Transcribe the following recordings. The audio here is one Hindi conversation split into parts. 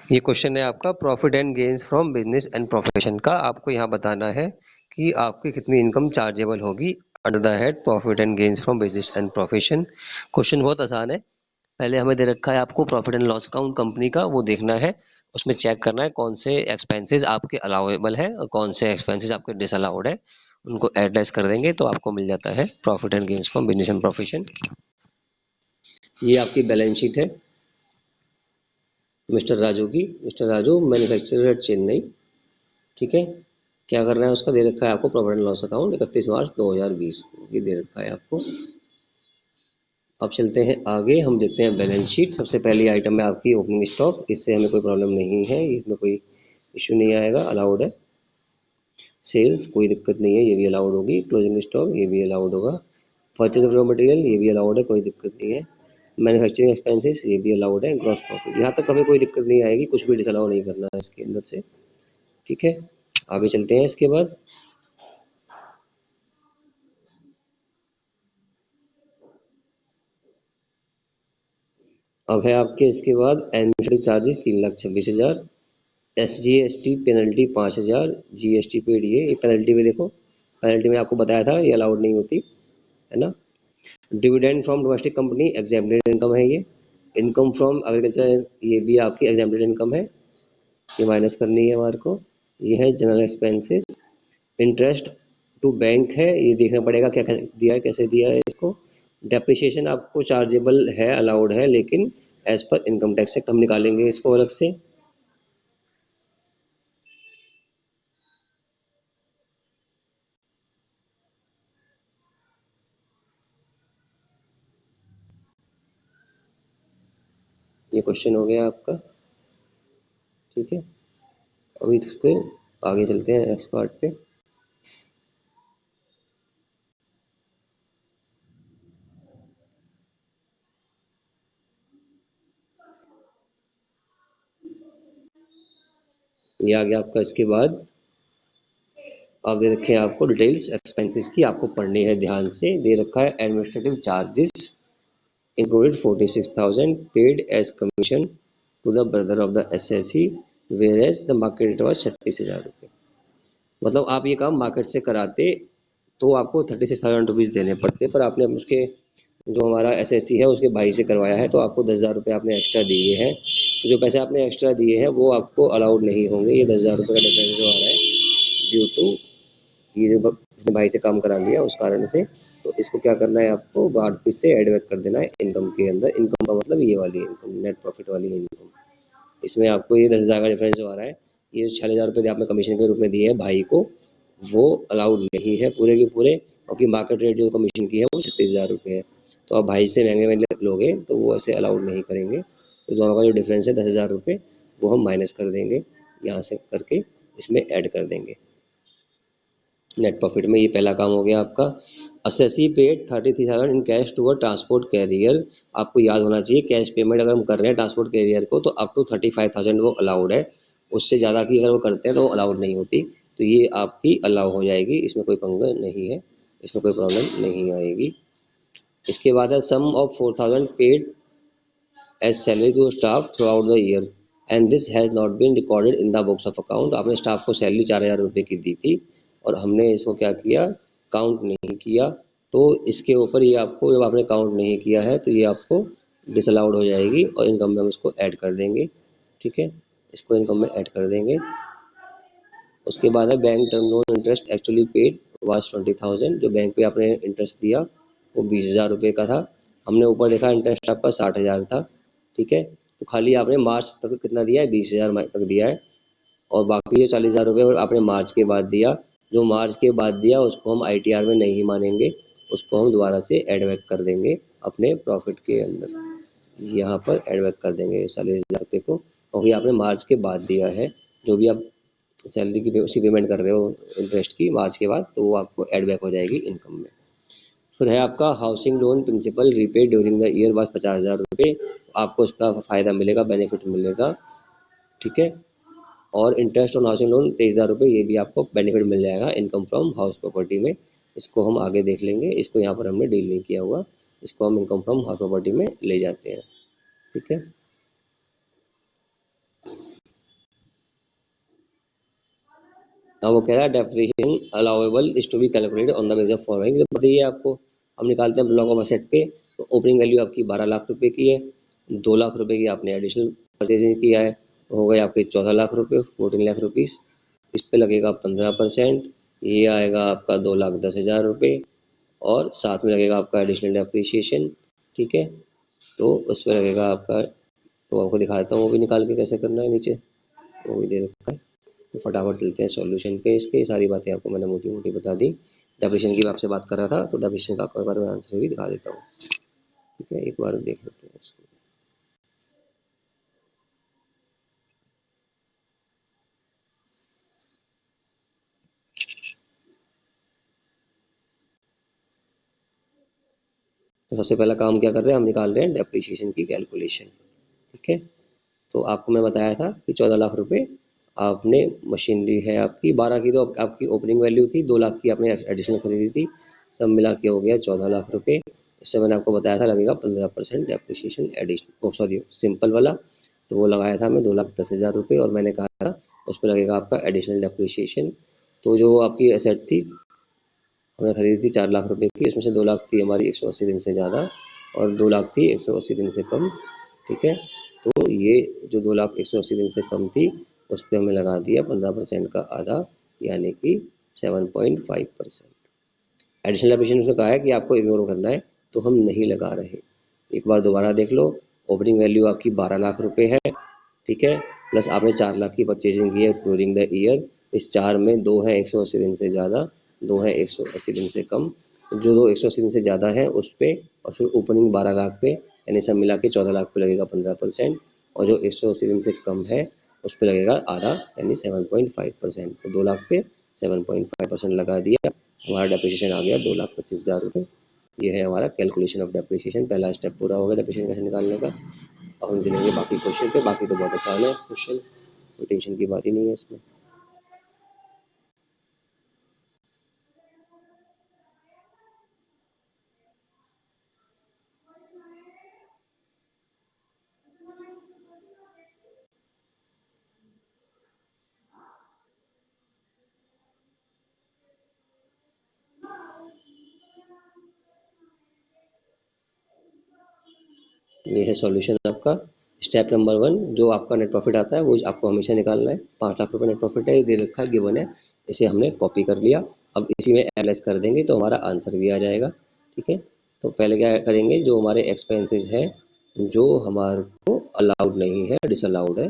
ये क्वेश्चन है आपका profit and gains from business and profession का। आपको यहाँ बताना है कि आपकी कितनी इनकम चार्जेबल होगी under the head profit and gains from business and profession. Question बहुत आसान है। पहले हमें दे रखा है आपको profit and loss account company का, वो देखना है। उसमें चेक करना है कौन से एक्सपेंसेस आपके अलाउेबल है और कौन से एक्सपेंसेस आपके डिसअलाउड है। उनको एडलेस कर देंगे तो आपको मिल जाता है profit and gains from business and profession. ये आपकी बैलेंस शीट है मिस्टर राजू की। Mister Raju manufacturer at Chennai. ठीक है, क्या करना है उसका दे रखा है आपको प्रॉफिट एंड लॉस अकाउंट 31 मार्च 2020 ये दे रखा है आपको। अब चलते हैं आगे, हम देखते हैं बैलेंस शीट। सबसे पहली आइटम है आपकी ओपनिंग स्टॉक। इससे हमें कोई प्रॉब्लम नहीं है, इसमें कोई इशू नहीं आएगा, अलाउड है। सेल्स कोई दिक्कत नहीं है, ये भी अलाउड होगी। क्लोजिंग स्टॉक ये भी अलाउड होगा। परचेज ऑफ रॉ मटेरियल ये भी अलाउड है, कोई दिक्कत नहीं है। मैन्युफैक्चरिंग एक्सपेंसेस ये भी अलाउड है। ग्रॉस प्रॉफिट यहाँ तक हमें कोई दिक्कत नहीं आएगी, कुछ भी डिसअलाउ नहीं करना है इसके अंदर से। ठीक है, आगे चलते हैं। इसके बाद अब है आपके इसके बाद administrative charges 3,26,000, SGST penalty 5,000, GST paid. ये पेनल्टी में देखो, पेनल्टी में आपको बताया था ये अलाउड नहीं होती है ना। Dividend from domestic company exempted income है ये। इनकम फ्रॉम एग्रीकल्चर ये भी आपकी एग्जेम्प्टेड इनकम है, ये माइनस करनी है हमारे को। ये है general expenses. Interest to bank है, ये देखना पड़ेगा क्या दिया है, कैसे दिया है इसको। डेप्रिसिएशन आपको चार्जेबल है, अलाउड है, लेकिन as per income tax act हम निकालेंगे इसको अलग से। ये क्वेश्चन हो गया आपका। ठीक है, अभी इसके आगे चलते हैं नेक्स्ट पार्ट पे। ये आ गया आपका। इसके बाद अब दे रखे हैं आपको डिटेल्स एक्सपेंसेस की, आपको पढ़नी है ध्यान से। दे रखा है administrative charges included 46,000 paid as commission to the brother of the SSE whereas the market rate was 36,000 रुपये। मतलब आप ये काम मार्केट से कराते तो आपको 36,000 रुपीज़ देने पड़ते, पर आपने उसके जो हमारा SSE है उसके भाई से करवाया है तो आपको 10,000 रुपये आपने एक्स्ट्रा दिए हैं। तो जो पैसे आपने एक्स्ट्रा दिए हैं वो आपको अलाउड नहीं होंगे। ये 10,000 रुपये का डिफरेंस जो आ रहा है ड्यू टू ये जो अपने भाई से काम करा लिया उस कारण से, तो इसको क्या करना है आपको वापस से एड बैक कर देना है इनकम के अंदर। इनकम का मतलब ये वाली इनकम, नेट प्रॉफिट वाली इनकम। इसमें आपको ये 10,000 का डिफरेंस जो आ रहा है, ये 6,000 रुपये आपने कमीशन के रूप में दिए हैं भाई को, वो अलाउड नहीं है पूरे के पूरे, क्योंकि मार्केट रेट जो कमीशन की है वो 36,000 रुपये है। तो आप भाई से महंगे में लोगे तो वो ऐसे अलाउड नहीं करेंगे। तो दोनों का जो डिफरेंस है 10,000 रुपये, वो हम माइनस कर देंगे यहाँ से करके, इसमें ऐड कर देंगे नेट प्रॉफिट में। ये पहला काम हो गया आपका। Assessee paid 33,000 in cash to a transport carrier. आपको याद होना चाहिए कैश पेमेंट अगर हम कर रहे हैं ट्रांसपोर्ट कैरियर को तो अप टू 35,000 वो अलाउड है, उससे ज़्यादा की अगर वो करते हैं तो वो अलाउड नहीं होती। तो ये आपकी अलाउ हो जाएगी, इसमें कोई पंगा नहीं है, इसमें कोई प्रॉब्लम नहीं आएगी। इसके बाद है sum of 4,000 paid as salary to staff throughout the year and this has not been recorded in the books of account. आपने स्टाफ को सैलरी 4,000 रुपये की दी थी और हमने इसको क्या किया, काउंट नहीं किया। तो इसके ऊपर ये आपको, जब आपने काउंट नहीं किया है तो ये आपको डिसअलाउड हो जाएगी और इनकम में हम इसको ऐड कर देंगे। ठीक है, इसको इनकम में ऐड कर देंगे। उसके बाद है bank term loan interest actually paid was 20,000। जो बैंक पे आपने इंटरेस्ट दिया वो 20,000 रुपये का था। हमने ऊपर देखा इंटरेस्ट आपका 60,000 था। ठीक है, तो खाली आपने मार्च तक कितना दिया है, 20,000 तक दिया है, और बाकी जो 40,000 रुपये आपने मार्च के बाद दिया। जो मार्च के बाद दिया उसको हम ITR में नहीं मानेंगे, उसको हम दोबारा से एड बैक कर देंगे अपने प्रॉफिट के अंदर। यहाँ पर एड बैक कर देंगे 40,000 रुपये को, क्योंकि आपने मार्च के बाद दिया है। जो भी आप सैलरी की उसी पेमेंट कर रहे हो इंटरेस्ट की मार्च के बाद, तो वो आपको एड बैक हो जाएगी इनकम में। फिर है आपका housing loan principal repaid during the year was 50,000 रुपये। आपको उसका फ़ायदा मिलेगा, बेनिफिट मिलेगा। ठीक है, और इंटरेस्ट ऑन हाउसिंग लोन 23,000 रुपये, ये भी आपको बेनिफिट मिल जाएगा इनकम फ्रॉम हाउस प्रॉपर्टी में। इसको हम आगे देख लेंगे, इसको यहाँ पर हमने डील नहीं किया हुआ, इसको हम इनकम फ्रॉम हाउस प्रॉपर्टी में ले जाते हैं। ठीक है, अब वो कह रहा है depreciation allowable is to be calculated on the base of following. बताइए आपको, हम निकालते हैं ब्लॉक ऑफ एसेट पे। तो ओपनिंग वैल्यू आपकी 12 लाख रुपए की है, 2 लाख रुपए की आपने एडिशनल परचेजिंग किया है, तो हो गए आपके 14 लाख रुपए, 14 लाख रुपीस। इस पे लगेगा 15%, ये आएगा आपका 2,10,000 रुपये, और साथ में लगेगा आपका एडिशनल डेप्रिसिएशन। ठीक है, तो उस पर लगेगा आपका, तो आपको दिखा देता हूँ वो भी निकाल के कैसे करना है, नीचे वो भी दे रखा है। तो फटाफट चलते हैं सॉल्यूशन पे। इसके सारी बातें आपको मैंने मोटी मोटी बता दी। डेफिनेशन की आपसे बात कर रहा था, तो डेफिनेशन का आपको एक बार मैं आंसर भी दिखा देता हूँ। ठीक है, एक बार देख लेते हैं इसको। तो सबसे पहला काम क्या कर रहे हैं, हम निकाल रहे हैं डेप्रिसिएशन की कैलकुलेशन। ठीक है, तो आपको मैं बताया था कि 14 लाख रुपए आपने मशीनरी है आपकी, 12 की तो आपकी ओपनिंग वैल्यू थी, 2 लाख की आपने एडिशनल खरीदी थी, सब मिला के हो गया 14 लाख रुपए। इससे मैंने आपको बताया था लगेगा 15% डेप्रिसिएशन एडिशनल, सॉरी सिंपल वाला, तो वो लगाया था मैं 2,10,000 रुपये, और मैंने कहा था उस पर लगेगा आपका एडिशनल डेप्रिसिएशन। तो जो आपकी एसेट थी हमने खरीदी थी 4 लाख रुपए की, उसमें से 2 लाख थी हमारी 180 दिन से ज़्यादा, और 2 लाख थी 180 दिन से कम। ठीक है, तो ये जो 2 लाख 180 दिन से कम थी, उस पर हमें लगा दिया 15% का आधा, यानी कि 7.5%। एडिशनल एप्लीकेशन उसने कहा है कि आपको इग्नोर करना है, तो हम नहीं लगा रहे। एक बार दोबारा देख लो, ओपनिंग वैल्यू आपकी 12 लाख रुपए है। ठीक है, प्लस आपने 4 लाख की परचेजिंग की है ड्यूरिंग द ईयर। इस 4 में 2 है 180 दिन से ज़्यादा, 2 है 180 दिन से कम। जो 2 180 दिन से ज़्यादा है उस पे, और फिर ओपनिंग 12 लाख पे, यानी सब मिला के 14 लाख पे लगेगा 15%, और जो 180 दिन से कम है उस पे लगेगा आधा, यानी 7.5%। तो 2 लाख पे 7.5% लगा दिया, हमारा डेप्रिसिएशन आ गया 2,25,000 रुपये। ये है हमारा कैलकुलेशन ऑफ डेप्रिसिएशन। पहला स्टेप पूरा हो गया डेप्रिसिएशन कैसे निकालने का। अब हम चलेंगे बाकी क्वेश्चन पे। बाकी तो बहुत आसान है क्वेश्चन, कोई टेंशन की बात ही नहीं है इसमें। ये है सॉल्यूशन आपका। स्टेप नंबर 1, जो आपका नेट प्रॉफिट आता है वो आपको हमेशा निकालना है। 5 लाख रुपए नेट प्रॉफिट है, ये दे रखा है, गिवन है, इसे हमने कॉपी कर लिया। अब इसी में एनालाइज कर देंगे तो हमारा आंसर भी आ जाएगा। ठीक है, तो पहले क्या करेंगे, जो हमारे एक्सपेंसेस है जो हमारे को अलाउड नहीं है, डिसअलाउड है,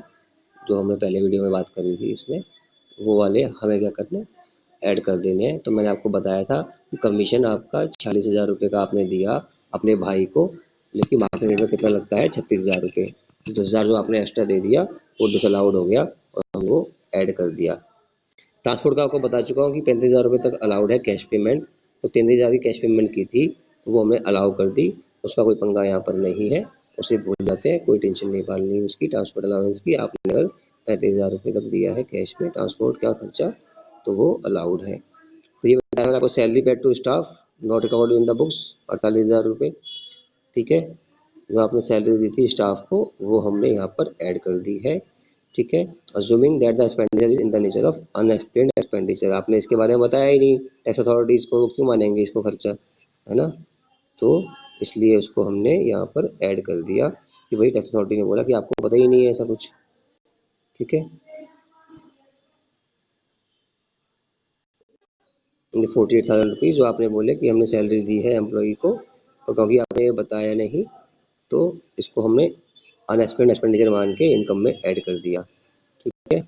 जो हमने पहले वीडियो में बात करी थी, इसमें वो वाले हमें क्या करने, ऐड कर देने हैं। तो मैंने आपको बताया था कि कमीशन आपका 46,000 रुपये का आपने दिया अपने भाई को, लेकिन मार्केट रेट में कितना लगता है, 36,000 रुपये। 10,000 जो आपने एक्स्ट्रा दे दिया वो डिसअलाउड हो गया, और हम वो ऐड कर दिया। ट्रांसपोर्ट का आपको बता चुका हूँ कि 35,000 रुपये तक अलाउड है कैश पेमेंट, तो 33,000 की कैश पेमेंट की थी तो वो हमने अलाउ कर दी, उसका कोई पंगा यहाँ पर नहीं है, उसे भूल जाते हैं, कोई टेंशन नहीं पालनी उसकी। ट्रांसपोर्ट अलाउंस की आपने अगर 35,000 रुपये तक दिया है कैश में ट्रांसपोर्ट का खर्चा, तो वो अलाउड है। तो ये बताया मैंने आपको, salary paid to staff not account in the books 48,000 रुपये। ठीक है, जो आपने सैलरी दी थी स्टाफ को वो हमने यहाँ पर ऐड कर दी है। ठीक है, assuming that the expenditure is in the nature of unexplained expenditure, आपने इसके बारे में बताया ही नहीं, टैक्स अथॉरिटीज को क्यों मानेंगे इसको खर्चा, है ना। तो इसलिए उसको हमने यहाँ पर ऐड कर दिया कि भाई टैक्स अथॉरिटी ने बोला कि आपको पता ही नहीं है ऐसा कुछ। ठीक है, 48,000 रुपीज़ जो आपने बोले कि हमने सैलरी दी है एम्प्लॉई को, तो क्योंकि आपने ये बताया नहीं, तो इसको हमने अनएक्सपेंड एक्सपेंडिचर मान के इनकम में ऐड कर दिया। ठीक है,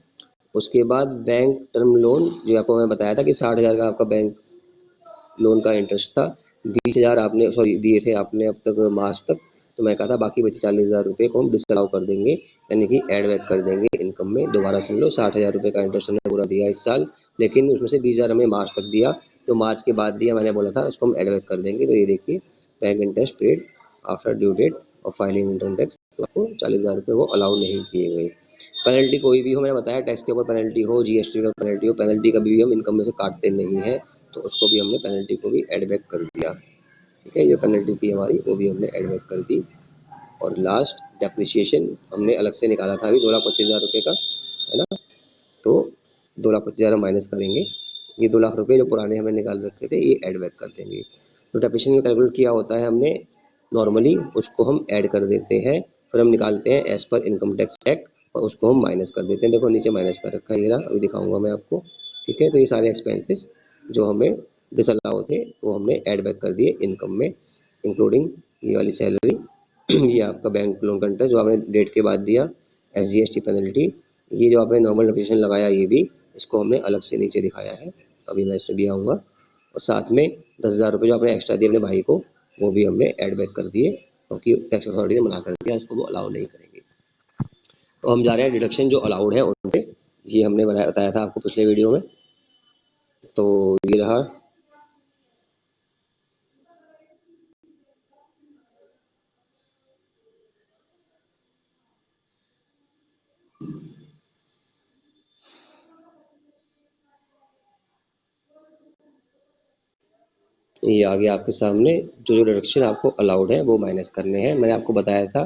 उसके बाद बैंक टर्म लोन, जो आपको मैं बताया था कि 60,000 का आपका बैंक लोन का इंटरेस्ट था, 20,000 आपने सॉरी दिए थे आपने अब तक मार्च तक, तो मैं कहा था बाकी बचे 40,000 रुपये को हम डिसअलाउ कर देंगे, यानी कि ऐड बैक कर देंगे इनकम में। दोबारा सुन लो, 60,000 रुपये का इंटरेस्ट हमने पूरा दिया इस साल, लेकिन उसमें से 20,000 हमने मार्च तक दिया, तो मार्च के बाद दिया मैंने बोला था उसको हम ऐड बैक कर देंगे। तो ये देखिए, bank interest paid after due date of filing income tax, तो आपको 40,000 रुपये वो अलाउ नहीं किए गए। पेनल्टी कोई भी हो, मैंने बताया टैक्स के ऊपर पेनल्टी हो, जीएसटी का पेनल्टी हो, पेनल्टी कभी भी हम इनकम में से काटते नहीं है, तो उसको भी हमने पेनल्टी को भी ऐड बैक कर दिया। ठीक है, ये पेनल्टी थी हमारी वो भी हमने ऐड बैक कर दी। और लास्ट डेप्रिसिएशन हमने अलग से निकाला था अभी 2,25,000 रुपये का, है ना। तो 2,25,000 माइनस करेंगे, ये 2 लाख रुपए जो पुराने हमें निकाल रखे थे ये ऐड बैक कर देंगे। तो डेप्रिसिएशन में कैलकुलेट किया होता है हमने नॉर्मली, उसको हम ऐड कर देते हैं, फिर हम निकालते हैं as per income tax act और उसको हम माइनस कर देते हैं। देखो नीचे माइनस कर रखा है, ये रहा, अभी दिखाऊंगा मैं आपको। ठीक है, तो ये सारे एक्सपेंसेस जो हमें डिसअलाउ थे वो हमने ऐड बैक कर दिए इनकम में, इंक्लूडिंग ये वाली सैलरी, ये आपका बैंक लोन का इंटरेस्ट जो आपने डेट के बाद दिया, SGST पेनल्टी, ये जो आपने नॉर्मल डेप्रिसिएशन लगाया ये भी, इसको हमने अलग से नीचे दिखाया है, अभी मैं इसमें भी आऊँगा। और साथ में 10,000 रुपये जो आपने एक्स्ट्रा दिए अपने भाई को वो भी हमने ऐड बैक कर दिए, क्योंकि टैक्स अथॉरिटी ने मना कर दिया, इसको वो अलाउ नहीं करेंगे। तो हम जा रहे हैं डिडक्शन जो अलाउड है उन पे, ये हमने बताया था आपको पिछले वीडियो में। तो ये रहा, ये आ गया आपके सामने, जो जो डिडक्शन आपको अलाउड है वो माइनस करने हैं। मैंने आपको बताया था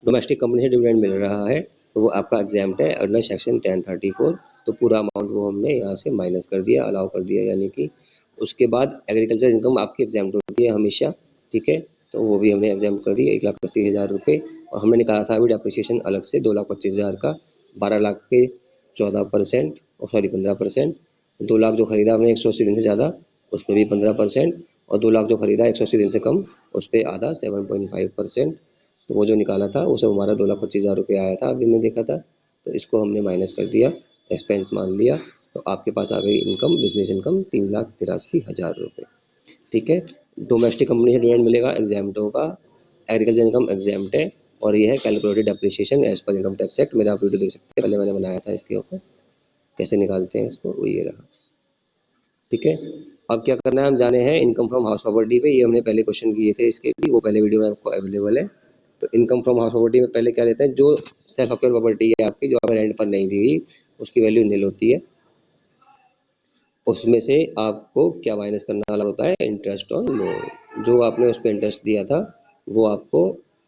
डोमेस्टिक कंपनी से डिविडेंड मिल रहा है तो वो आपका एग्जाम्प्ट है अंडर सेक्शन 1034, तो पूरा अमाउंट वो हमने यहाँ से माइनस कर दिया, अलाउ कर दिया यानी कि। उसके बाद एग्रीकल्चर इनकम आपकी एग्जाम्प्ट होती है हमेशा, ठीक है, तो वो भी हमने एग्जाम्प्ट कर दी 1,80,000 रुपये। और हमने निकाला था अभी डेप्रिसिएशन अलग से 2,25,000 का, 12 लाख पे 14% और सॉरी 15%, 2 लाख जो खरीदा हमने 180 दिन से ज़्यादा उसमें भी 15%, और 2 लाख जो खरीदा 180 दिन से कम उस पर आधा 7.5%। तो वो जो निकाला था वो सब हमारा 2,25,000 रुपये आया था, अभी मैं देखा था, तो इसको हमने माइनस कर दिया, एक्सपेंस मान लिया, तो आपके पास आ गई इनकम, बिजनेस इनकम 3,83,000 रुपये। ठीक है, डोमेस्टिक कंपनी से डिविडेंड मिलेगा, एग्जाम्प्ट होगा, एग्रीकल्चर इनकम एग्जाम्प्ट है, और ये है calculated depreciation as per income tax act. मेरा आप वीडियो देख सकते हैं, पहले मैंने बनाया था इसके ऊपर कैसे निकालते हैं इसको, वो ये रहा। ठीक है, अब क्या करना है, हम जाने हैं इनकम फ्रॉम हाउस प्रॉपर्टी पे। ये हमने पहले क्वेश्चन किए थे इसके भी, वो पहले वीडियो में आपको अवेलेबल है। तो इनकम फ्रॉम हाउस प्रॉपर्टी में पहले क्या लेते हैं, जो सेल्फ ऑक्यूपेड प्रॉपर्टी है आपकी, जो आपने रेंट पर नहीं दी उसकी वैल्यू नील होती है, उसमें से आपको क्या माइनस करना वाला होता है, इंटरेस्ट ऑन लोन। जो आपने उस पर इंटरेस्ट दिया था वो आपको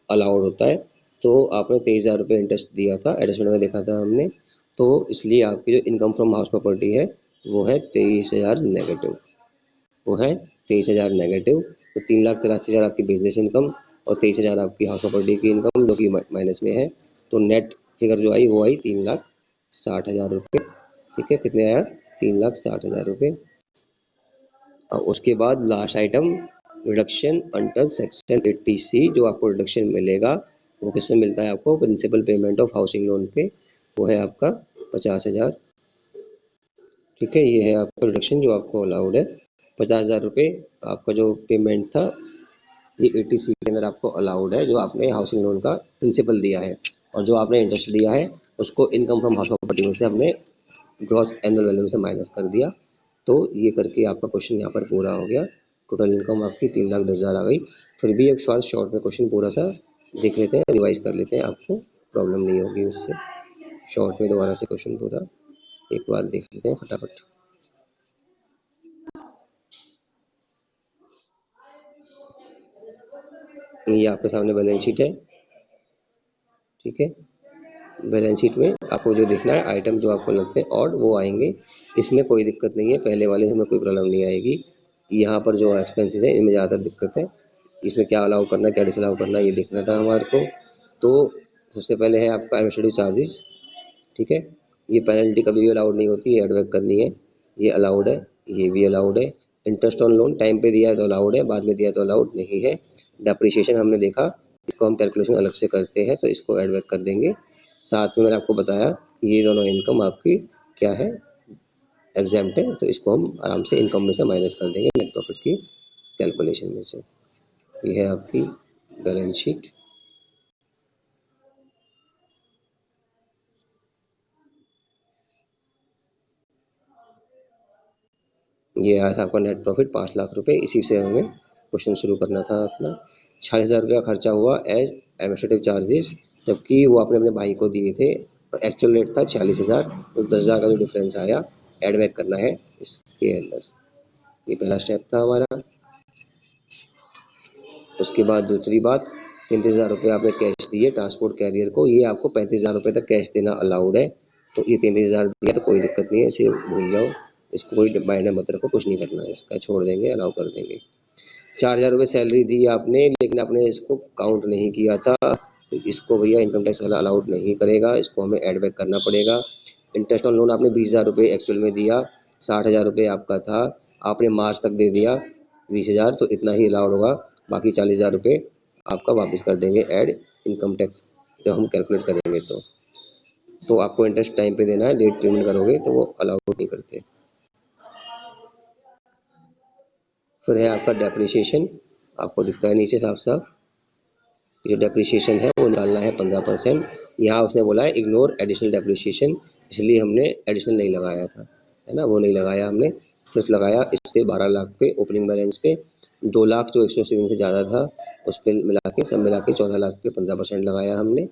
अलाउड होता है। तो आपने 23,000 रुपये इंटरेस्ट दिया था, एडजस्टमेंट में देखा था हमने, तो इसलिए आपकी जो इनकम फ्रॉम हाउस प्रॉपर्टी है वो है 23,000 नेगेटिव, वो है 23,000 नेगेटिव। तो 3,83,000 आपकी बिजनेस इनकम और 23,000 आपकी हाउस प्रॉपर्टी की इनकम जो कि माइनस में है। तो नेट फिगर जो आई वो आई 3,60,000 रुपये। ठीक है, कितने आया, 3,60,000 रुपये। और उसके बाद last item reduction under section 80C, जो आपको रिडक्शन मिलेगा वो किसमें मिलता है आपको, principal payment of housing loan पे, वो है आपका 50,000। ठीक है, ये है आपका रिडक्शन जो आपको अलाउड है, 50,000 रुपये आपका जो पेमेंट था ये 80C के अंदर आपको अलाउड है, जो आपने हाउसिंग लोन का प्रिंसिपल दिया है, और जो आपने इंटरेस्ट दिया है उसको इनकम फ्रॉम हाउस प्रॉपर्टी में से हमने ग्रॉस एनुअल वैल्यू से माइनस कर दिया। तो ये करके आपका क्वेश्चन यहाँ पर पूरा हो गया। टोटल इनकम आपकी 3,10,000 आ गई। फिर भी एक शॉर्ट में क्वेश्चन पूरा सा देख लेते हैं, रिवाइज कर लेते हैं, आपको प्रॉब्लम नहीं होगी उससे। शॉर्ट में दोबारा से क्वेश्चन पूरा एक बार देख लेते हैं फटाफट। ये आपके सामने बैलेंस शीट है। ठीक है, बैलेंस शीट में आपको जो देखना है आइटम जो आपको लगते हैं ऑड वो आएंगे, इसमें कोई दिक्कत नहीं है, पहले वाले में कोई प्रॉब्लम नहीं आएगी। यहाँ पर जो एक्सपेंसेस है इनमें ज़्यादातर दिक्कत है, इसमें क्या अलाउ करना है क्या डिसअलाउ करना है ये देखना था हमारे को। तो सबसे पहले है आपका एडमिनिस्ट्रेटिव चार्जेस। ठीक है, ये पेनल्टी कभी भी अलाउड नहीं होती, ये एडवैक करनी है, ये अलाउड है, ये भी अलाउड है। इंटरेस्ट ऑन लोन टाइम पे दिया है तो अलाउड है, बाद में दिया तो अलाउड नहीं है। डेप्रिसिएशन हमने देखा, इसको हम कैलकुलेशन अलग से करते हैं तो इसको एडवैक कर देंगे। साथ में मैंने आपको बताया कि ये दोनों इनकम आपकी क्या है, एग्जाम्प्ट है, तो इसको हम आराम से इनकम में से माइनस कर देंगे नेट प्रॉफिट की कैलकुलेशन में से। ये है आपकी बैलेंस शीट। ये आया था आपका नेट प्रॉफिट 5 लाख रुपए, इसी से हमें क्वेश्चन शुरू करना था अपना। 40,000 रुपया खर्चा हुआ एज एडमिनिस्ट्रेटिव चार्जेस, जबकि वो आपने अपने भाई को दिए थे और एक्चुअल रेट था 40,000, तो 10,000 का जो डिफरेंस आया एड बैक करना है इसके अंदर। ये पहला स्टेप था हमारा। उसके बाद दूसरी बात, 35,000 रुपये आपने कैश दिए ट्रांसपोर्ट कैरियर को, ये आपको 35,000 रुपये तक कैश देना अलाउड है, तो ये 33,000 दिया तो कोई दिक्कत नहीं है, इसे भूल जाओ, इसको कोई मायने मत रखो, कुछ नहीं करना है, इसका छोड़ देंगे, अलाउ कर देंगे। 4,000 रुपये सैलरी दी आपने, लेकिन आपने इसको काउंट नहीं किया था, तो इसको भैया इनकम टैक्स वाला अलाउड नहीं करेगा, इसको हमें एड बैक करना पड़ेगा। इंटरेस्ट ऑन लोन आपने 20,000 रुपये एक्चुअल में दिया, 60,000 रुपये आपका था, आपने मार्च तक दे दिया 20,000, तो इतना ही अलाउड होगा, बाकी 40,000 रुपये आपका वापस कर देंगे ऐड इनकम टैक्स जब हम कैलकुलेट करेंगे तो आपको इंटरेस्ट टाइम पे देना है, लेट पेमेंट करोगे तो वो अलाउड नहीं करते। फिर है आपका डेप्रिसिएशन, आपको दिखता है नीचे साफ साफ, जो डेप्रिसिएशन है वो निकालना है 15%। यहाँ उसने बोला है इग्नोर एडिशनल डेप्रिसिएशन, इसलिए हमने एडिशनल नहीं लगाया था, है ना, वो नहीं लगाया हमने, सिर्फ लगाया इस पे 12 लाख पे ओपनिंग बैलेंस पे, 2 लाख जो 180 दिन से ज़्यादा था उस पर मिला के सब मिला के 14 लाख पे 15% लगाया हमने।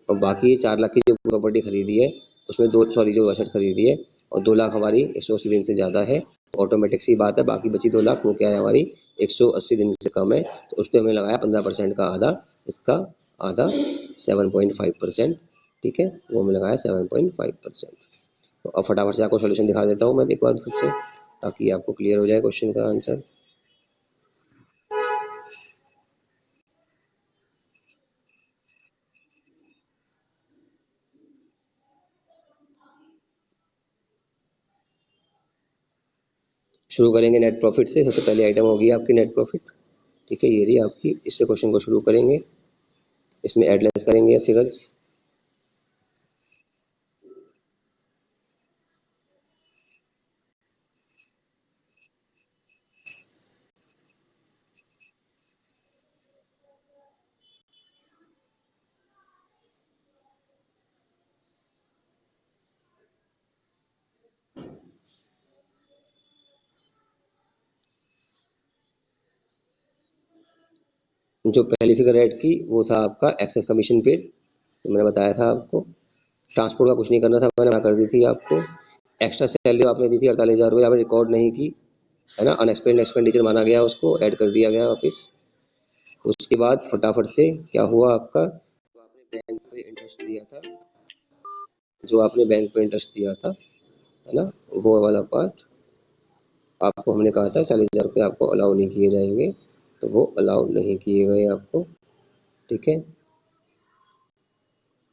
और बाकी 4 लाख की जो प्रॉपर्टी खरीदी है उसमें जो एसेट खरीदी है, और 2 लाख हमारी 180 दिन से ज़्यादा है, ऑटोमेटिक सी बात है, बाकी बची 2 लाख वो क्या है हमारी 180 दिन से कम है, तो उस पर हमने लगाया 15% का आधा, इसका आधा 7.5%, ठीक है, वो हमने लगाया 7.5%। तो अब फटाफट से आपको सोल्यूशन दिखा देता हूँ मैं एक बार फिर से, ताकि आपको क्लियर हो जाए क्वेश्चन का आंसर। शुरू करेंगे नेट प्रॉफिट से, सबसे पहले आइटम होगी आपकी नेट प्रॉफिट, ठीक है, ये रही आपकी, इससे क्वेश्चन को शुरू करेंगे, इसमें एडलेस करेंगे फिगर्स। जो पहली फिगर ऐड की वो था आपका एक्सेस कमीशन पेड, तो मैंने बताया था आपको, ट्रांसपोर्ट का कुछ नहीं करना था, मैंने ना कर दी थी आपको। एक्स्ट्रा सैलरी आपने दी थी 48,000 रुपये, आपने रिकॉर्ड नहीं की, है ना, अनएक्सपेंड एक्सपेंडिचर माना गया, उसको ऐड कर दिया गया वापस। उसके बाद फटाफट से क्या हुआ आपका, जो आपने बैंक पे इंटरेस्ट दिया था, जो आपने बैंक पे इंटरेस्ट दिया था, है ना, वो वाला पार्ट आपको हमने कहा था 40,000 रुपये आपको अलाउ नहीं किए जाएंगे, तो वो अलाउ नहीं किए गए आपको, ठीक है,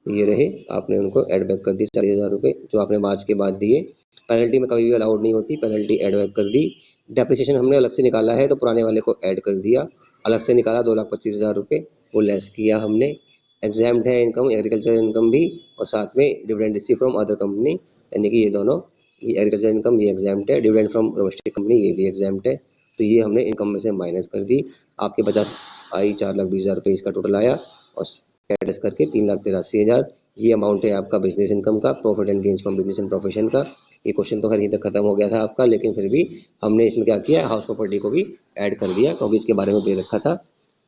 ये रहे, आपने उनको ऐड बैक कर दी 40,000 रुपये जो आपने मार्च के बाद दिए। पेनल्टी में कभी भी अलाउड नहीं होती, पेनल्टी ऐड बैक कर दी। डेप्रिसिएशन हमने अलग से निकाला है तो पुराने वाले को ऐड कर दिया, अलग से निकाला 2,25,000 रुपये, वो लेस किया हमने। एग्जाम्ड है इनकम, एग्रीकल्चर इनकम भी, और साथ में dividend receive from other company, यानी कि ये दोनों, ये एग्रीकल्चर इनकम ये एग्जाम्ड है, डिविडेंड फ्रॉम डोमेस्टिक कंपनी ये भी एग्जाम्ड है, तो ये हमने इनकम में से माइनस कर दी। आपके 50 आई 4,20,000 रुपये इसका टोटल आया, और एडजस्ट करके 3,83,000 ये अमाउंट है आपका बिजनेस इनकम का, profit and gains from business and profession का। ये क्वेश्चन तो खैर यहीं तक खत्म हो गया था आपका, लेकिन फिर भी हमने इसमें क्या किया, हाउस प्रॉपर्टी को भी ऐड कर दिया, क्योंकि इसके बारे में दे रखा था,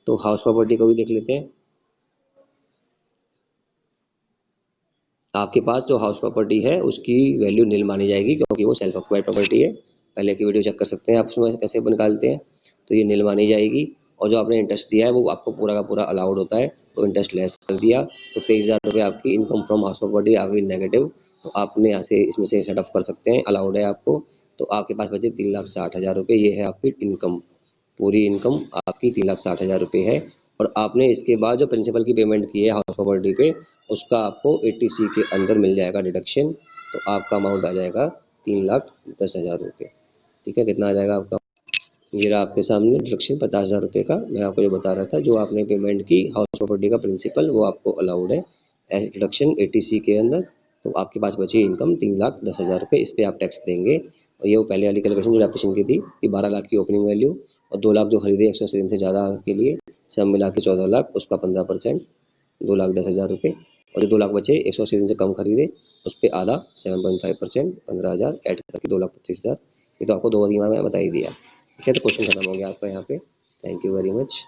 तो हाउस प्रॉपर्टी को भी देख लेते हैं। आपके पास जो हाउस प्रॉपर्टी है उसकी वैल्यू नील मानी जाएगी, क्योंकि वो सेल्फ ऑक्युपाइड प्रॉपर्टी है, पहले की वीडियो चेक कर सकते हैं आप, उसमें कैसे निकालते हैं, तो ये नील मानी जाएगी। और जो आपने इंटरेस्ट दिया है वो आपको पूरा का पूरा अलाउड होता है, तो इंटरेस्ट लेस कर दिया, तो 23,000 रुपये आपकी इनकम फ्रॉम हाउस प्रॉपर्टी आ गई नेगेटिव, तो आपने यहाँ से इसमें से सेट ऑफ कर सकते हैं, अलाउड है आपको। तो आपके पास बचे 3,60,000 रुपये, ये है आपकी इनकम, पूरी इनकम आपकी 3,60,000 रुपये है। और आपने इसके बाद जो प्रिंसिपल की पेमेंट की है हाउस प्रॉपर्टी पे, उसका आपको 80C के अंदर मिल जाएगा डिडक्शन, तो आपका अमाउंट आ जाएगा 3,10,000 रुपये, ठीक है, कितना आ जाएगा आपका, ये रहा आपके सामने डिडक्शन 50,000 रुपये का, मैं आपको जो बता रहा था, जो आपने पेमेंट की हाउस प्रॉपर्टी का प्रिंसिपल वो आपको अलाउड है डिडक्शन 80C के अंदर, तो आपके पास बची इनकम 3,10,000 रुपये, इस पर आप टैक्स देंगे। और ये वो पहले वाली कैलकुलेशन जो डेप्रिसिएशन की थी कि 12 लाख की ओपनिंग वैल्यू और 2 लाख जो खरीदे 180 दिन से ज़्यादा के लिए, सब मिला के 14 लाख, उसका 15%, 2,10,000 रुपये, और जो 2 लाख बचे 180 दिन से कम खरीदे उस पर आधा 7.5%, 15,000 ऐड करके 2,25,000, ये तो आपको 2 बार में बता ही दिया, ठीक है, तो क्वेश्चन खत्म हो गया आपका यहाँ पे। Thank you very much.